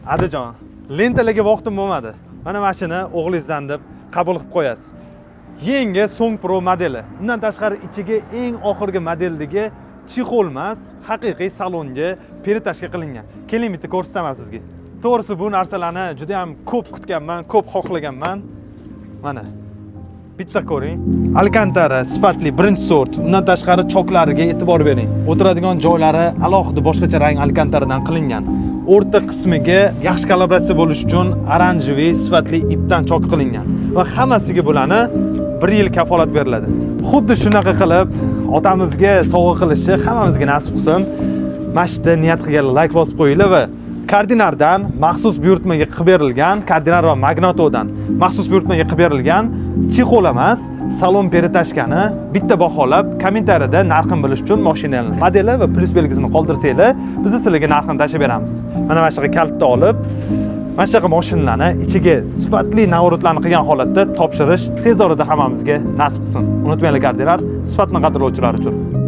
Adajon, lentalarga vaqtim bo'lmadi. Mana mashina o'g'lingizdan deb qabul qilib qo'yasiz. Yangi Song Pro modeli. Undan tashqari ichiga eng oxirgi modeldagi chexol emas, haqiqiy salonga peritashga qilingan. Keling bitta ko'rsataman sizga. To'g'risi bu narsalarni juda ham ko'p kutganman, ko'p xohlaganman. Mana bitta ko'ring. Alcantara sifatli birinchi sort. Undan tashqari choklariga e'tibor bering. O'tiradigan joylari alohida boshqacha rang alkantaradan qilingan. O'rta qismiga yaxshi kalibratsiya bo'lish uchun oranjiviy sifatli ipdan chok qilingan va hammasiga bularni 1 yil kafolat beriladi. Xuddi shunaqa qilib otamizga sovg'a qilishi hammamizga nasib qilsin. Mana shu niyat qilganlar like bosib qo'yinglar va Kardinardan maxsus buyurtmaga qilib berilgan, Kardinar va Magnatodan maxsus buyurtmaga qilib berilgan chexol emas, salon peritashkani bitta baholab kommentariyada narxini bilish uchun mashinani modeli va plyus belgisini qoldirsanglar, biz sizlarga narxini tashib beramiz. Mana mana shunaqa kalitni olib, mana shunaqa mashinalarni ichiga sifatli navrotlarni qilgan holatda topshirish tez orada hammamizga nasib qilsin. Unutmanglar, Kardinar sifatni qadrlovchilar uchun.